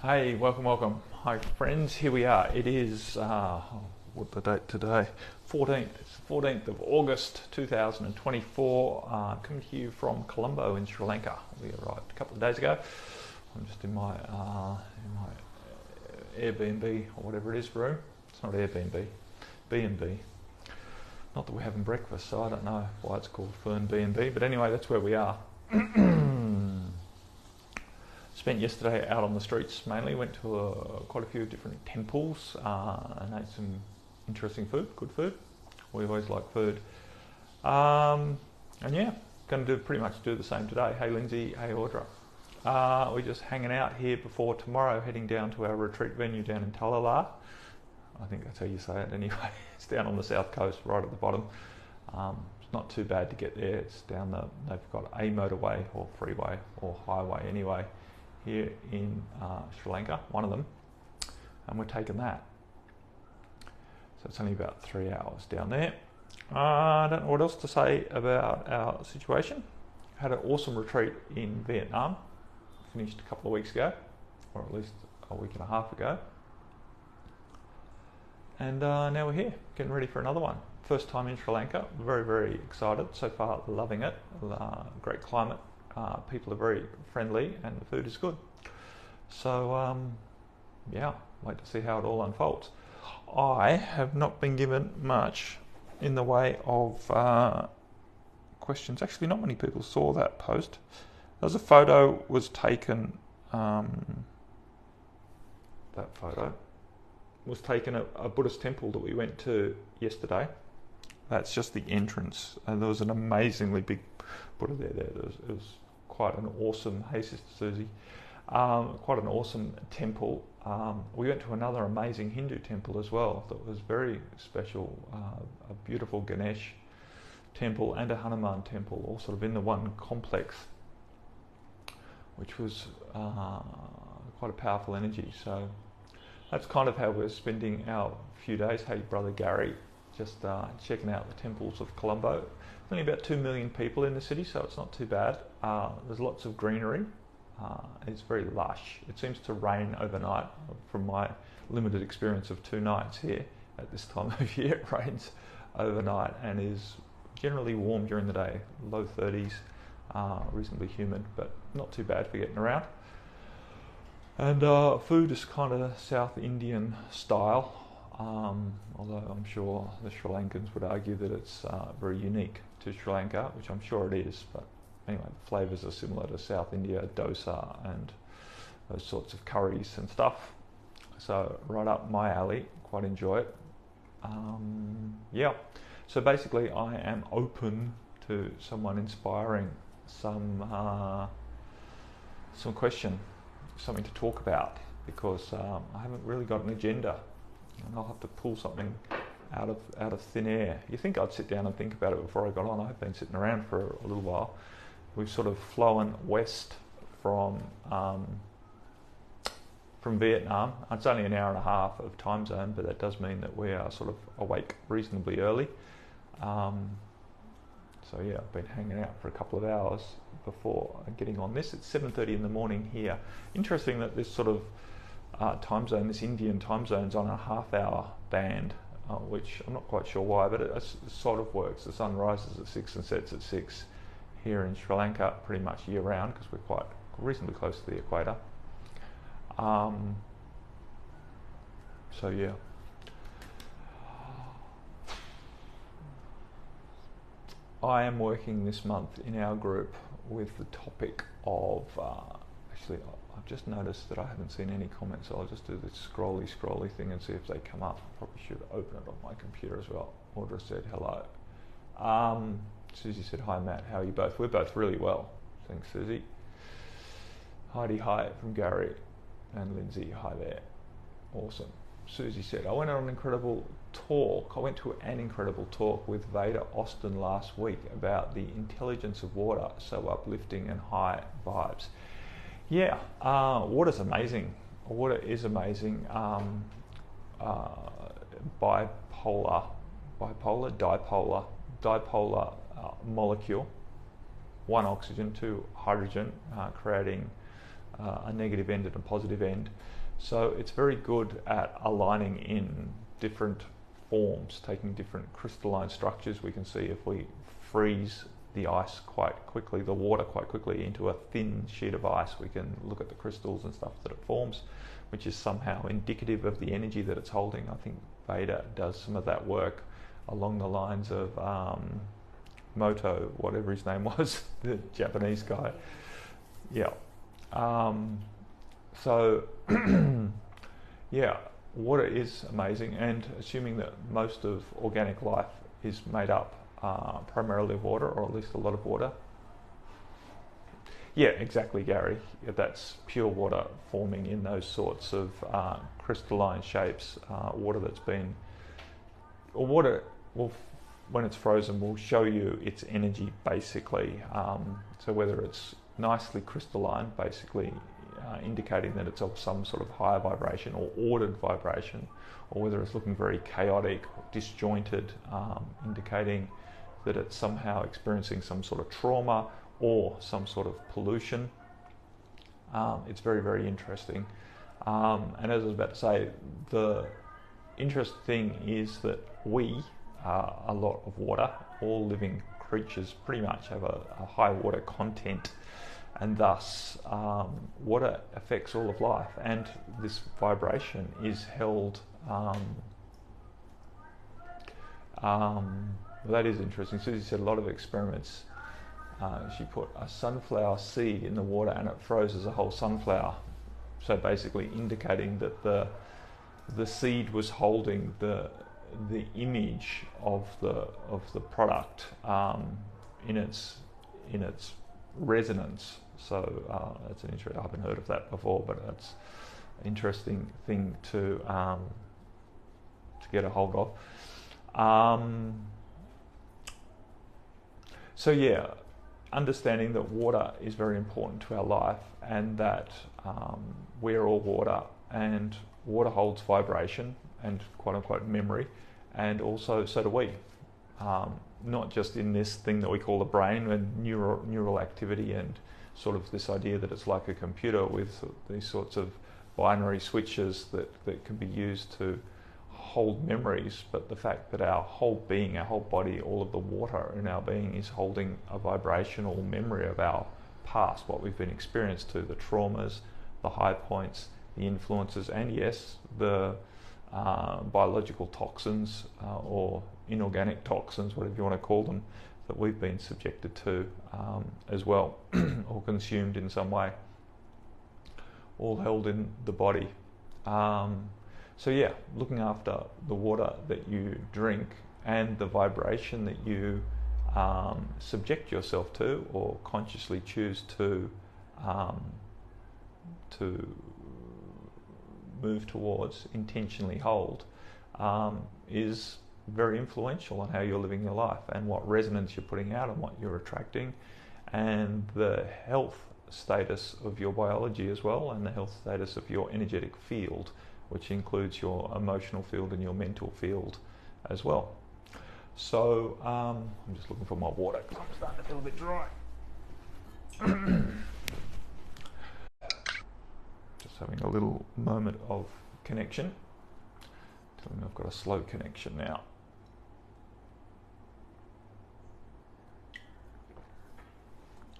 Hey, welcome. Hi, friends. Here we are. It is, what the date today? 14th. It's the 14th of August 2024. Coming to you from Colombo in Sri Lanka. We arrived a couple of days ago. I'm just in my Airbnb or whatever it is room. It's not Airbnb, B&B. Not that we're having breakfast, so I don't know why it's called Fern B&B. But anyway, that's where we are. Spent yesterday out on the streets mainly, went to quite a few different temples and ate some interesting food, good food. We always like food. And yeah, going to pretty much do the same today. Hey Lindsay, hey Audra. We're just hanging out here before tomorrow, heading down to our retreat venue down in Talala. I think that's how you say it anyway. It's down on the south coast, right at the bottom. It's not too bad to get there. It's down they've got a motorway or freeway or highway anyway, here in Sri Lanka, one of them, and we're taking that. So it's only about 3 hours down there. I don't know what else to say about our situation. Had an awesome retreat in Vietnam, finished a couple of weeks ago, or at least a week and a half ago. And now we're here, getting ready for another one. First time in Sri Lanka, very, very excited. So far, loving it. Great climate. People are very friendly and the food is good. So yeah, wait to see how it all unfolds. I have not been given much in the way of questions. Actually, not many people saw that post. As a photo was taken, that photo was taken at a Buddhist temple that we went to yesterday. That's just the entrance, and there was an amazingly big Buddha there. It was quite an awesome, hey Sister Susie, quite an awesome temple. We went to another amazing Hindu temple as well that was very special, a beautiful Ganesh temple and a Hanuman temple, all sort of in the one complex, which was quite a powerful energy. So that's kind of how we're spending our few days. Hey brother Gary, just checking out the temples of Colombo. Only about 2 million people in the city, so it's not too bad. There's lots of greenery. It's very lush. It seems to rain overnight. From my limited experience of 2 nights here at this time of year, it rains overnight and is generally warm during the day, low 30s, reasonably humid, but not too bad for getting around. And food is kind of South Indian style, although I'm sure the Sri Lankans would argue that it's very unique to Sri Lanka, which I'm sure it is, but anyway, the flavours are similar to South India, dosa and those sorts of curries and stuff. So right up my alley, quite enjoy it. Yeah, so basically I am open to someone inspiring some question, something to talk about, because I haven't really got an agenda, and I'll have to pull something out of thin air. You think I'd sit down and think about it before I got on. I've been sitting around for a little while. We've sort of flown west from Vietnam. It's only an hour and a half of time zone, but that does mean that we are sort of awake reasonably early. So yeah, I've been hanging out for a couple of hours before getting on this. It's 7:30 in the morning here. Interesting that this sort of time zone, this Indian time zone, is on a half-hour band, which I'm not quite sure why, but it sort of works. The sun rises at 6 and sets at 6 here in Sri Lanka pretty much year round, because we're quite reasonably close to the equator. So yeah. I am working this month in our group with the topic of, actually I've just noticed that I haven't seen any comments, so I'll just do this scrolly thing and see if they come up. Probably should open it on my computer as well. Audra said hello. Susie said, hi Matt, how are you both? We're both really well, thanks Susie. Heidi, hi from Gary, and Lindsay, hi there. Awesome. Susie said, I went to an incredible talk with Veda Austin last week about the intelligence of water, so uplifting and high vibes. Yeah, water's amazing. Water is amazing. Dipolar molecule, 1 oxygen, 2 hydrogen, creating a negative end and a positive end. So it's very good at aligning in different forms, taking different crystalline structures. We can see if we freeze the ice quite quickly, the water quite quickly, into a thin sheet of ice, we can look at the crystals and stuff that it forms, which is somehow indicative of the energy that it's holding. I think Veda does some of that work along the lines of Moto, whatever his name was, the Japanese guy. Yeah. So, yeah, water is amazing, and assuming that most of organic life is made up primarily of water, or at least a lot of water. Yeah, exactly, Gary. Yeah, that's pure water forming in those sorts of crystalline shapes. Water that's been, or water will, when it's frozen, will show you its energy basically. So whether it's nicely crystalline, basically indicating that it's of some sort of higher vibration or ordered vibration, or whether it's looking very chaotic, disjointed, indicating that it's somehow experiencing some sort of trauma or some sort of pollution. It's very, very interesting. And as I was about to say, the interesting thing is that we are a lot of water. All living creatures pretty much have a high water content, and thus water affects all of life, and this vibration is held. That is interesting. Susie said a lot of experiments. She put a sunflower seed in the water and it froze a whole sunflower. So basically indicating that the seed was holding the image of the product in its resonance. So that's an interesting. I haven't heard of that before, but that's an interesting thing to get a hold of. So yeah, understanding that water is very important to our life, and that we're all water, and water holds vibration and quote unquote memory, and also so do we. Not just in this thing that we call the brain and neural activity, and sort of this idea that it's like a computer with these sorts of binary switches that can be used to hold memories, but the fact that our whole being, our whole body, all of the water in our being is holding a vibrational memory of our past, what we've been experienced to, the traumas, the high points, the influences, and yes, the biological toxins or inorganic toxins, whatever you want to call them, that we've been subjected to as well, or consumed in some way, all held in the body. So yeah, looking after the water that you drink and the vibration that you subject yourself to, or consciously choose to move towards, intentionally hold, is very influential on how you're living your life, and what resonance you're putting out and what you're attracting, and the health status of your biology as well, and the health status of your energetic field, which includes your emotional field and your mental field as well. So I'm just looking for my water because I'm starting to feel a bit dry. Just having a little moment of connection. Telling me I've got a slow connection now.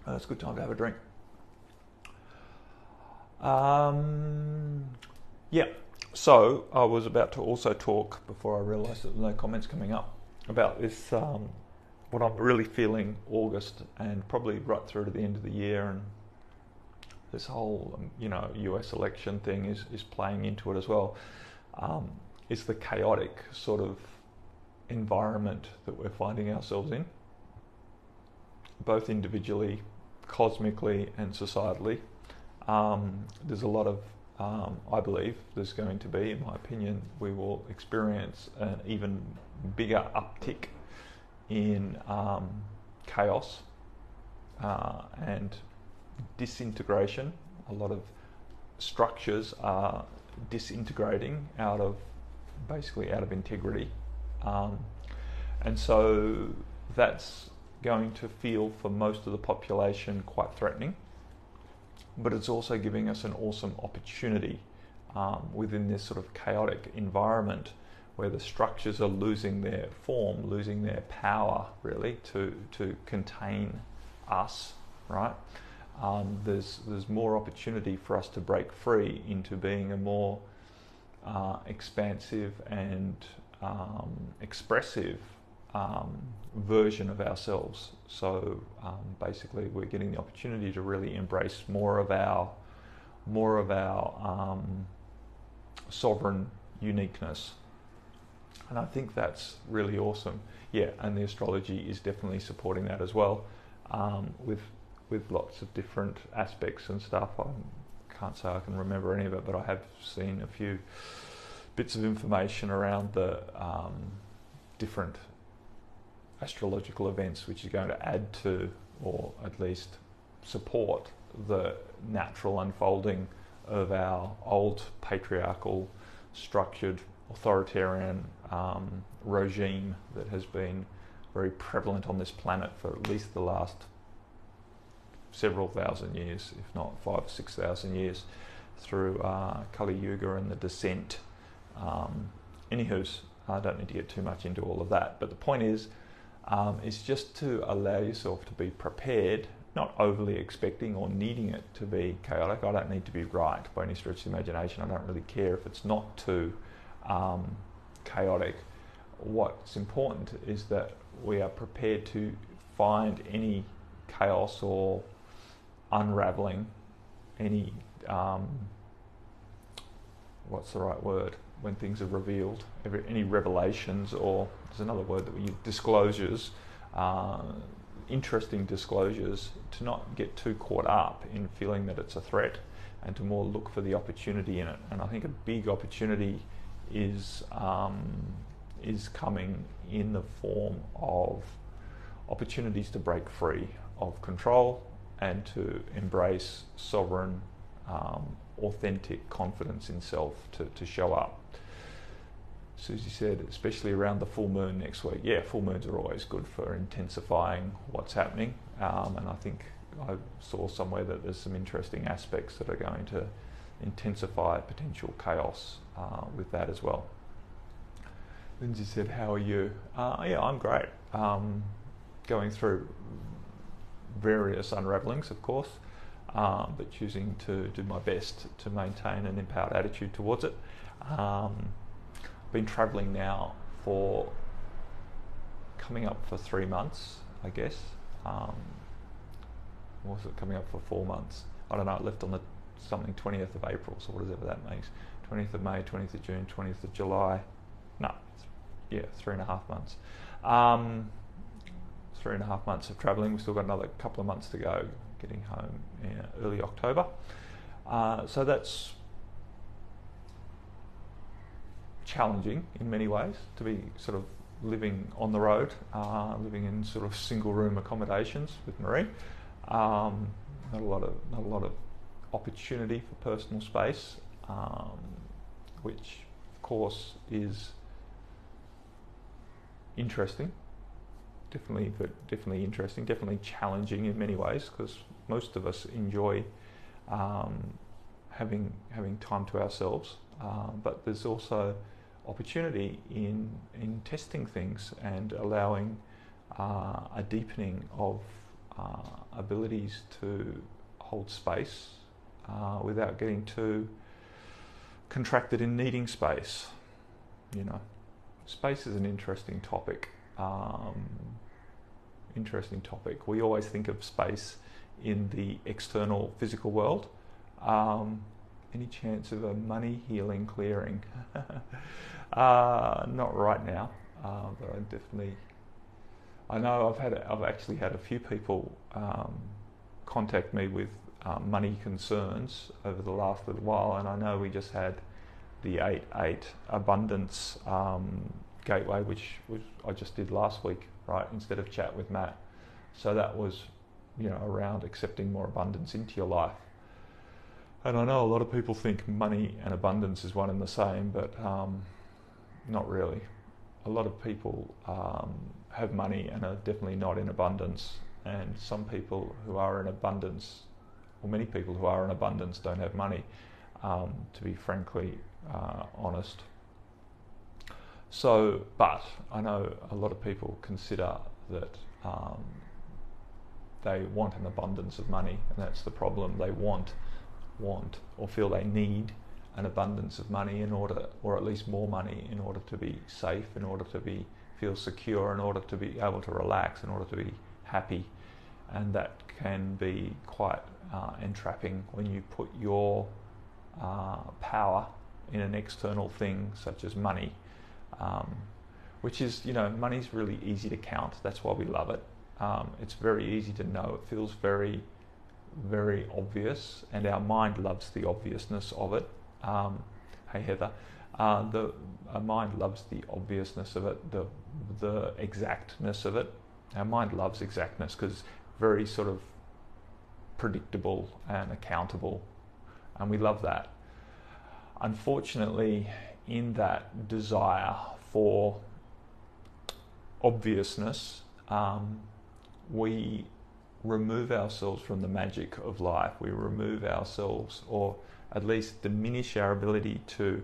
It's a good time to have a drink. Yeah. So I was about to also talk, before I realised that there were no comments coming up, about this, what I'm really feeling August and probably right through to the end of the year, and this whole US election thing is playing into it as well. It's the chaotic sort of environment that we're finding ourselves in, both individually, cosmically, and societally. There's a lot of I believe there's going to be, in my opinion, we will experience an even bigger uptick in chaos and disintegration. A lot of structures are disintegrating out of integrity. And so that's going to feel, for most of the population, quite threatening. but it's also giving us an awesome opportunity within this sort of chaotic environment where the structures are losing their form, losing their power, really, to contain us, right? There's more opportunity for us to break free into being a more expansive and expressive version of ourselves. So basically, we're getting the opportunity to really embrace more of our sovereign uniqueness, and I think that's really awesome. Yeah, and the astrology is definitely supporting that as well, with lots of different aspects and stuff. I can't say I can remember any of it, but I have seen a few bits of information around the different astrological events which is going to add to, or at least support, the natural unfolding of our old patriarchal, structured, authoritarian regime that has been very prevalent on this planet for at least the last several thousand years, if not 5,000 or 6,000 years, through Kali Yuga and the descent. Anywho's, I don't need to get too much into all of that, but the point is just to allow yourself to be prepared, not overly expecting or needing it to be chaotic. I don't need to be right by any stretch of the imagination. I don't really care if it's not too chaotic. What's important is that we are prepared to find any chaos or unraveling, any what's the right word when things are revealed, any revelations, or there's another word that we use, disclosures, interesting disclosures, to not get too caught up in feeling that it's a threat, and to more look for the opportunity in it. And I think a big opportunity is coming in the form of opportunities to break free of control and to embrace sovereign, authentic confidence in self to show up. Susie said, especially around the full moon next week. Yeah, full moons are always good for intensifying what's happening, and I think I saw somewhere that there's some interesting aspects that are going to intensify potential chaos with that as well. Lindsay said, how are you? Yeah, I'm great. Going through various unravelings, of course, but choosing to do my best to maintain an empowered attitude towards it. Been travelling now for coming up for 3 months, I guess. Was it coming up for 4 months? I don't know. I left on the 20th of April, so whatever that makes. 20th of May, 20th of June, 20th of July. No, yeah, 3.5 months. 3.5 months of travelling. We've still got another couple of months to go, getting home in early October. So that's challenging in many ways, to be sort of living on the road, living in sort of single room accommodations with Marie. Not a lot of opportunity for personal space, which of course is interesting. Definitely interesting, definitely challenging in many ways, because most of us enjoy having time to ourselves, but there's also opportunity in testing things and allowing a deepening of abilities to hold space without getting too contracted in needing space. You know, space is an interesting topic. We always think of space in the external physical world. Any chance of a money healing clearing? Not right now, but I know I've actually had a few people contact me with money concerns over the last little while, and I know we just had the 8-8 abundance gateway, which I just did last week, right, instead of chat with Matt. So that was, around accepting more abundance into your life. And I know a lot of people think money and abundance is one and the same, but not really. A lot of people have money and are definitely not in abundance, and some people who are in abundance or many people who are in abundance don't have money, to be frankly honest. So, but I know a lot of people consider that they want an abundance of money, and that's the problem. They want or feel they need an abundance of money in order, or at least more money, in order to be safe, in order to feel secure, in order to be able to relax, in order to be happy. And that can be quite entrapping when you put your power in an external thing such as money, which is, money's really easy to count. That's why we love it. It's very easy to know. It feels very, very obvious, and our mind loves the obviousness of it. Hey Heather, our mind loves the obviousness of it, the exactness of it. Our mind loves exactness because it's very sort of predictable and accountable, and we love that. Unfortunately, in that desire for obviousness, we remove ourselves from the magic of life. We remove ourselves, or at least diminish our ability to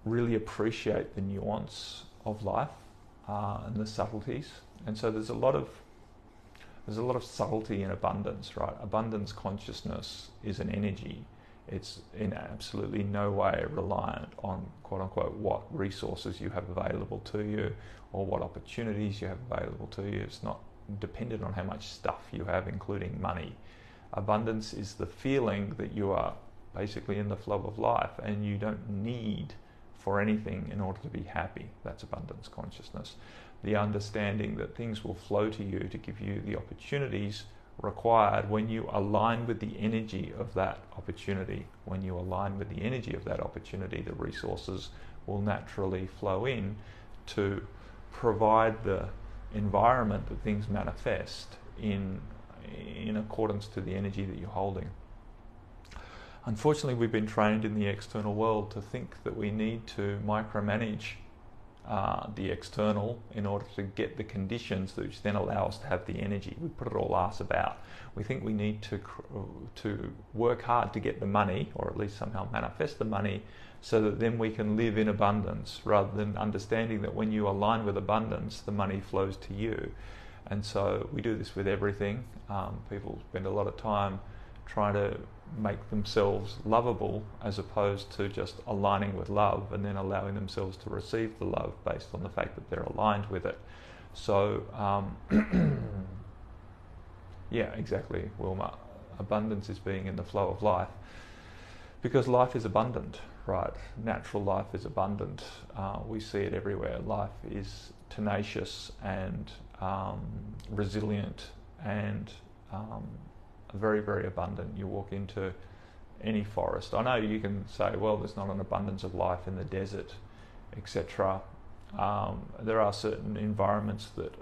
really appreciate the nuance of life and the subtleties. And so there's a lot of subtlety in abundance, right? Abundance consciousness is an energy. It's in absolutely no way reliant on, quote unquote, what resources you have available to you or what opportunities you have available to you. It's not dependent on how much stuff you have, including money. Abundance is the feeling that you are basically in the flow of life and you don't need for anything in order to be happy. That's abundance consciousness. The understanding that things will flow to you to give you the opportunities required when you align with the energy of that opportunity. When you align with the energy of that opportunity, the resources will naturally flow in to provide the environment that things manifest in accordance to the energy that you're holding. Unfortunately, we've been trained in the external world to think that we need to micromanage the external in order to get the conditions which then allow us to have the energy. We put it all arse about. We think we need to work hard to get the money, or at least somehow manifest the money, so that then we can live in abundance, rather than understanding that when you align with abundance, the money flows to you. And so we do this with everything. People spend a lot of time trying to make themselves lovable as opposed to just aligning with love and then allowing themselves to receive the love based on the fact that they're aligned with it. So, yeah, exactly, Wilma. Abundance is being in the flow of life, because life is abundant, right? Natural life is abundant. We see it everywhere. Life is tenacious and resilient and very, very abundant. You walk into any forest. I know you can say, well, there's not an abundance of life in the desert, etc. There are certain environments that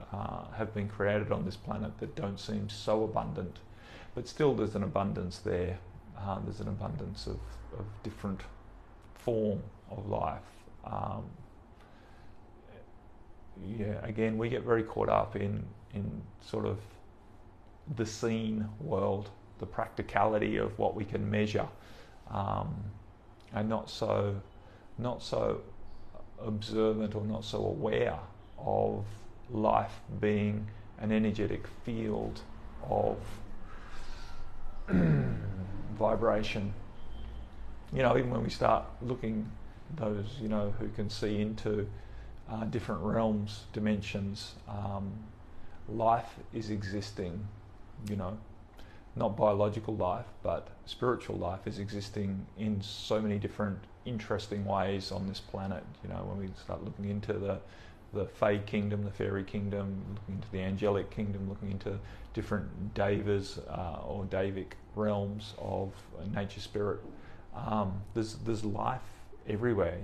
have been created on this planet that don't seem so abundant, but still there's an abundance there. There's an abundance of different form of life. Yeah, again, we get very caught up in sort of the seen world, the practicality of what we can measure, and not so observant or not so aware of life being an energetic field of vibration. Even when we start looking, those who can see into different realms, dimensions, life is existing. Not biological life, but spiritual life is existing in so many different interesting ways on this planet. When we start looking into the Fae kingdom, the fairy kingdom, looking into the angelic kingdom, looking into different devas or Devic realms of nature spirit, there's life everywhere.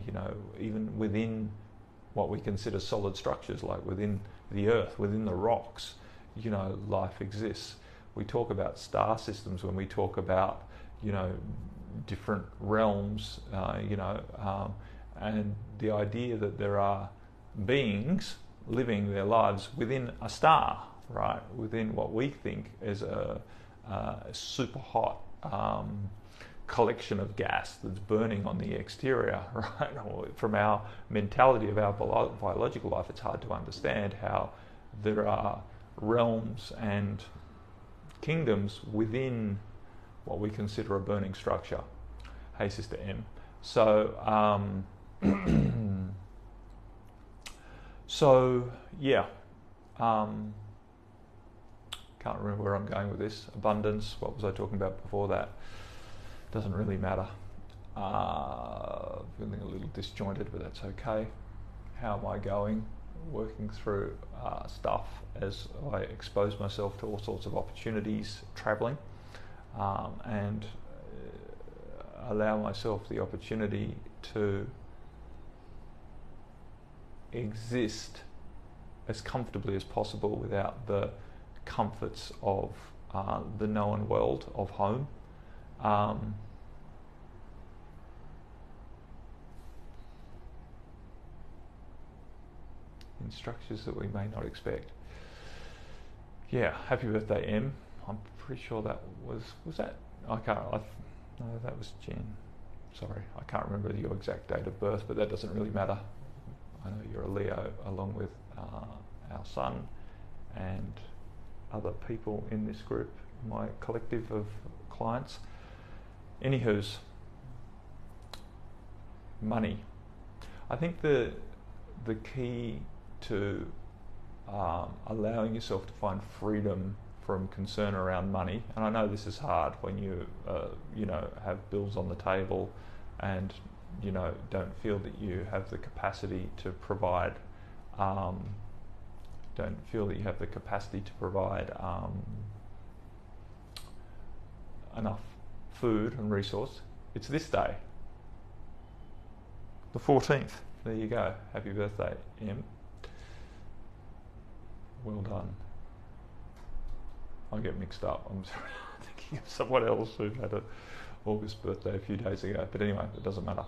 Even within what we consider solid structures, like within the earth, within the rocks, life exists. We talk about star systems when we talk about, different realms, and the idea that there are beings living their lives within a star, right? Within what we think is a super hot collection of gas that's burning on the exterior, right? Or from our mentality of our biological life, it's hard to understand how there are realms and kingdoms within what we consider a burning structure. Hey, Sister M. So, yeah. Can't remember where I'm going with this. Abundance. What was I talking about before that? Doesn't really matter. Feeling a little disjointed, but that's okay. How am I going? Working through stuff as I expose myself to all sorts of opportunities, travelling, and allow myself the opportunity to exist as comfortably as possible without the comforts of the known world of home. In structures that we may not expect. Yeah, happy birthday, M. I'm pretty sure that was that. No, that was Jen. Sorry, I can't remember your exact date of birth, but that doesn't really matter. I know you're a Leo, along with our son and other people in this group, my collective of clients. Anywho's, money. I think the key to allowing yourself to find freedom from concern around money, and I know this is hard when you have bills on the table and don't feel that you have the capacity to provide enough food and resource. It's this day, the 14th. There you go. Happy birthday, M. Well done. I get mixed up. I'm sorry. I'm thinking of someone else who had an August birthday a few days ago. But anyway, it doesn't matter.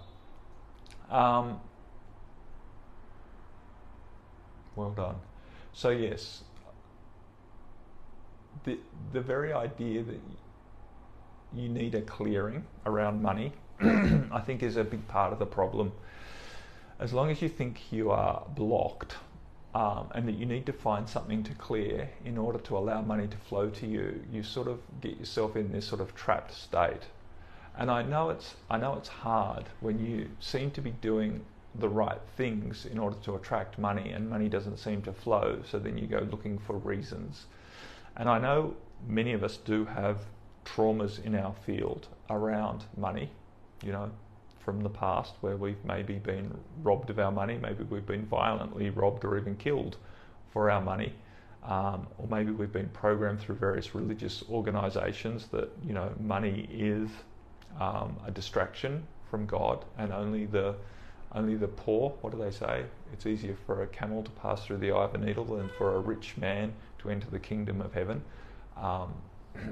Well done. So yes, the very idea that you need a clearing around money, I think, is a big part of the problem. As long as you think you are blocked, and that you need to find something to clear in order to allow money to flow to you, you sort of get yourself in this sort of trapped state. And I know it's hard when you seem to be doing the right things in order to attract money, and money doesn't seem to flow, so then you go looking for reasons. And I know many of us do have traumas in our field around money, from the past, where we've maybe been robbed of our money, maybe we've been violently robbed or even killed for our money, or maybe we've been programmed through various religious organisations that money is a distraction from God, and only the poor, what do they say? It's easier for a camel to pass through the eye of a needle than for a rich man to enter the kingdom of heaven,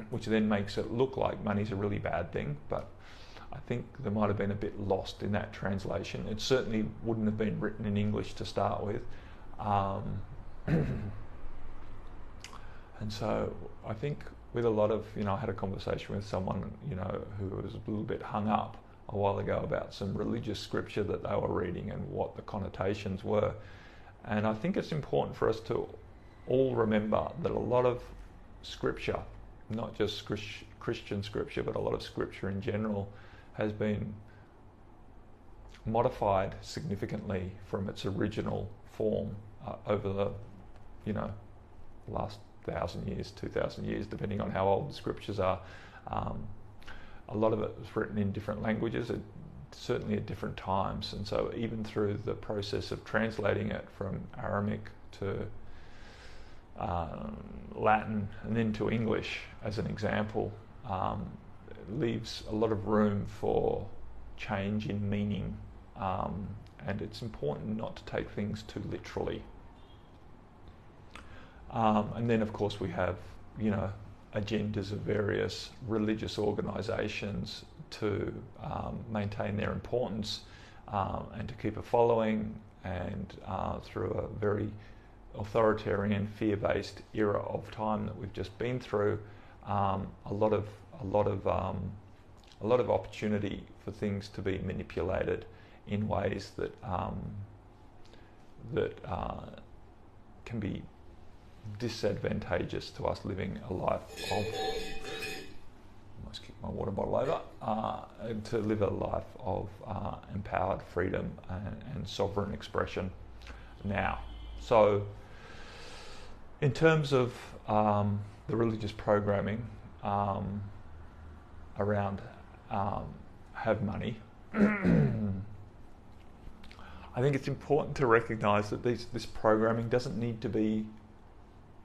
which then makes it look like money's a really bad thing, but I think there might have been a bit lost in that translation. It certainly wouldn't have been written in English to start with. And so I think with a lot of, I had a conversation with someone, who was a little bit hung up a while ago about some religious scripture that they were reading and what the connotations were. And I think it's important for us to all remember that a lot of scripture, not just Christian scripture, but a lot of scripture in general, has been modified significantly from its original form over the, last 1,000 years, 2,000 years, depending on how old the scriptures are. A lot of it was written in different languages, certainly at different times, and so even through the process of translating it from Aramaic to Latin and then to English, as an example, leaves a lot of room for change in meaning, and it's important not to take things too literally. And then, of course, we have, agendas of various religious organisations to maintain their importance and to keep a following, and through a very authoritarian, fear-based era of time that we've just been through, a lot of opportunity for things to be manipulated in ways that can be disadvantageous to us living a life of, almost kicked my water bottle over, to live a life of empowered freedom and sovereign expression now. So in terms of the religious programming around have money, I think it's important to recognise that this programming doesn't need to be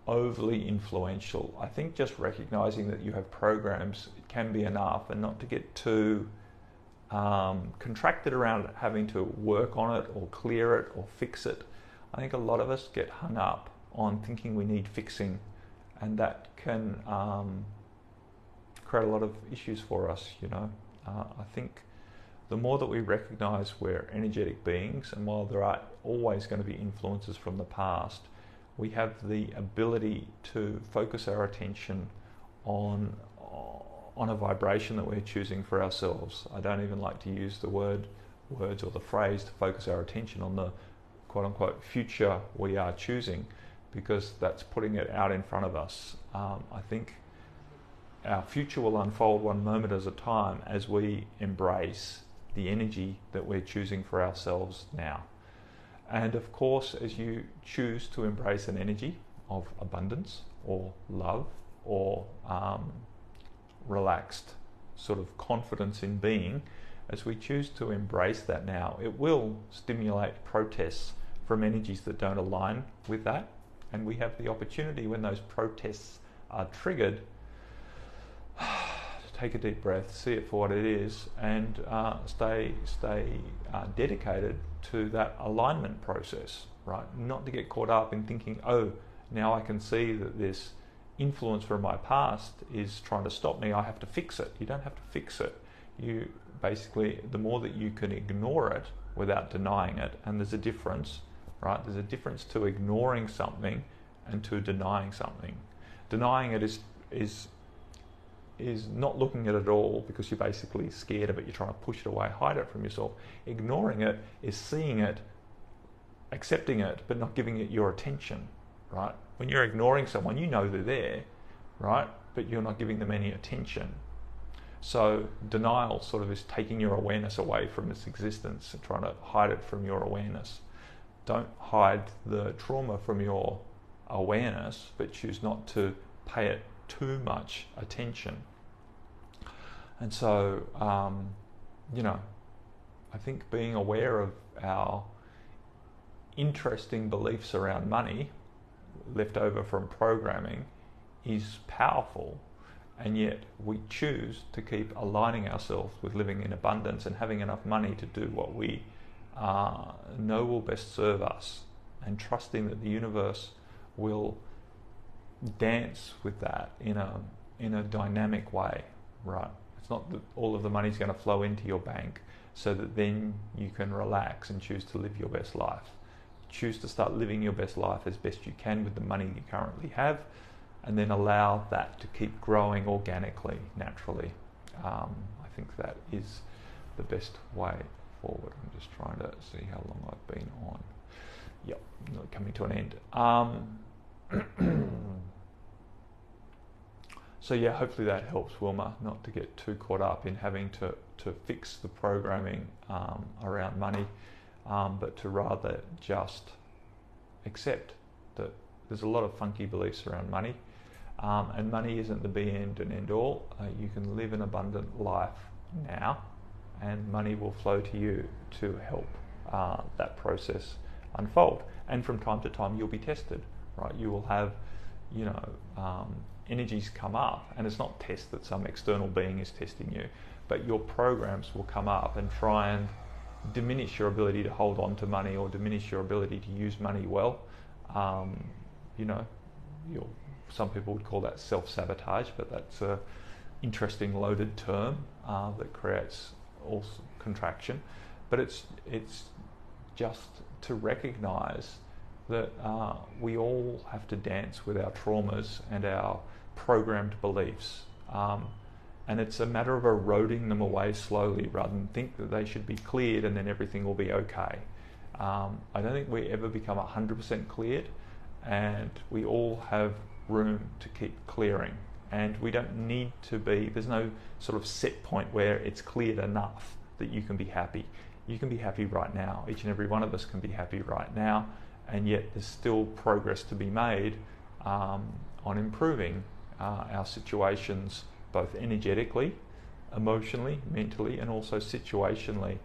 overly influential. I think just recognising that you have programs can be enough, and not to get too contracted around having to work on it or clear it or fix it. I think a lot of us get hung up on thinking we need fixing, and that can create a lot of issues for us, you know. I think the more that we recognise we're energetic beings, and while there are always going to be influences from the past, we have the ability to focus our attention on a vibration that we're choosing for ourselves. I don't even like to use the words or the phrase to focus our attention on the quote-unquote future we are choosing, because that's putting it out in front of us. I think our future will unfold one moment at a time as we embrace the energy that we're choosing for ourselves now. And of course, as you choose to embrace an energy of abundance or love or relaxed sort of confidence in being, as we choose to embrace that now, it will stimulate protests from energies that don't align with that. And we have the opportunity, when those protests are triggered, to take a deep breath, see it for what it is, and stay dedicated to that alignment process, right? Not to get caught up in thinking, oh, now I can see that this influence from my past is trying to stop me, I have to fix it. You don't have to fix it. You basically, the more that you can ignore it without denying it, and there's a difference, right? There's a difference to ignoring something and to denying something. Denying it is not looking at it at all because you're basically scared of it, you're trying to push it away, hide it from yourself. Ignoring it is seeing it, accepting it, but not giving it your attention, right? When you're ignoring someone, you know they're there, right? But you're not giving them any attention. So denial sort of is taking your awareness away from its existence and trying to hide it from your awareness. Don't hide the trauma from your awareness, but choose not to pay it too much attention. And so, you know, I think being aware of our interesting beliefs around money left over from programming is powerful, and yet we choose to keep aligning ourselves with living in abundance and having enough money to do what we know will best serve us, and trusting that the universe will dance with that in a dynamic way, right? It's not that all of the money's going to flow into your bank so that then you can relax and choose to live your best life. Choose to start living your best life as best you can with the money you currently have, and then allow that to keep growing organically, naturally. I think that is the best way forward. I'm just trying to see how long I've been on. Yep, coming to an end. So yeah, hopefully that helps, Wilma, not to get too caught up in having to fix the programming around money, but to rather just accept that there's a lot of funky beliefs around money, and money isn't the be end and end all. You can live an abundant life now, and money will flow to you to help that process unfold. And from time to time you'll be tested, right? You will have, you know, energies come up, and it's not test that some external being is testing you, but your programs will come up and try and diminish your ability to hold on to money, or diminish your ability to use money well. You know, some people would call that self-sabotage, but that's a interesting loaded term that creates all contraction. But it's just to recognize that we all have to dance with our traumas and our programmed beliefs. And it's a matter of eroding them away slowly rather than think that they should be cleared and then everything will be okay. I don't think we ever become 100% cleared, and we all have room to keep clearing. And we don't need to be, there's no sort of set point where it's cleared enough that you can be happy. You can be happy right now. Each and every one of us can be happy right now, and yet there's still progress to be made on improving our situations, both energetically, emotionally, mentally, and also situationally.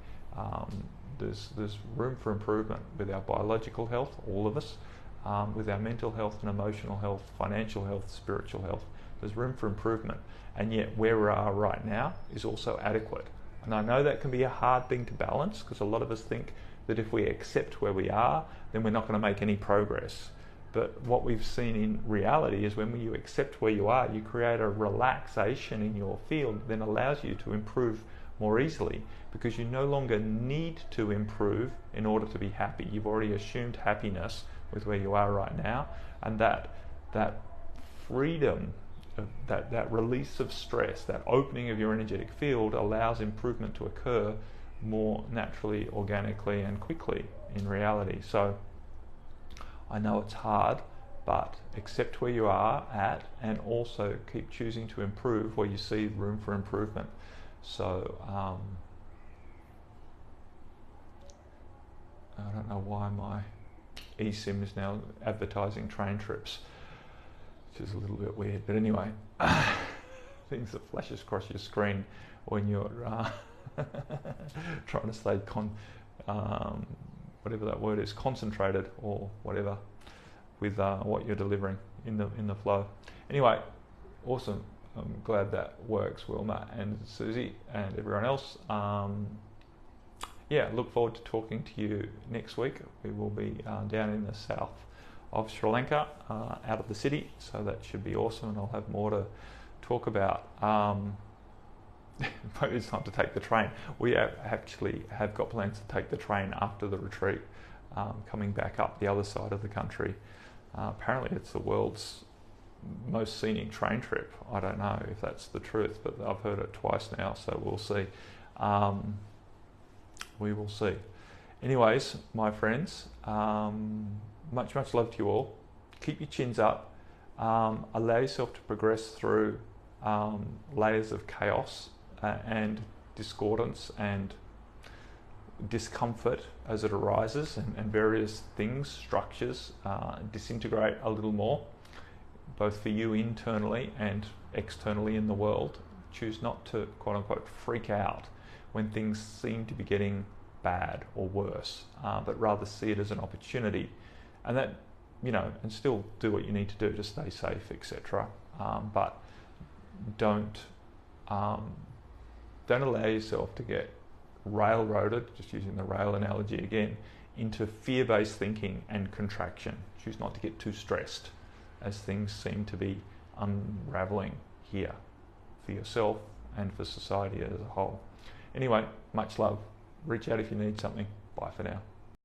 There's room for improvement with our biological health, all of us, with our mental health and emotional health, financial health, spiritual health. There's room for improvement, and yet where we are right now is also adequate. And I know that can be a hard thing to balance, because a lot of us think that if we accept where we are, then we're not going to make any progress. But what we've seen in reality is when you accept where you are, you create a relaxation in your field that then allows you to improve more easily, because you no longer need to improve in order to be happy. You've already assumed happiness with where you are right now, and that freedom, that release of stress, that opening of your energetic field allows improvement to occur more naturally, organically, and quickly in reality. So I know it's hard, but accept where you are at, and also keep choosing to improve where you see room for improvement. So I don't know why my eSIM is now advertising train trips, which is a little bit weird, but anyway, things that flashes across your screen when you're trying to stay whatever that word is, concentrated or whatever with what you're delivering in the flow. Anyway, awesome. I'm glad that works, Wilma and Susie and everyone else. Yeah, look forward to talking to you next week. We will be down in the south of Sri Lanka, out of the city, so that should be awesome, and I'll have more to talk about. Maybe it's time to take the train. We actually have got plans to take the train after the retreat, coming back up the other side of the country. Apparently it's the world's most scenic train trip. I don't know if that's the truth, but I've heard it twice now, so we'll see. We will see. Anyways, my friends, much love to you all. Keep your chins up. Allow yourself to progress through layers of chaos and discordance and discomfort as it arises, and various things, structures, disintegrate a little more, both for you internally and externally in the world. Choose not to, quote unquote, freak out when things seem to be getting bad or worse, but rather see it as an opportunity, and that, and still do what you need to do to stay safe, etc. But don't allow yourself to get railroaded, just using the rail analogy again, into fear-based thinking and contraction. Choose not to get too stressed as things seem to be unraveling here for yourself and for society as a whole. Anyway, much love. Reach out if you need something. Bye for now.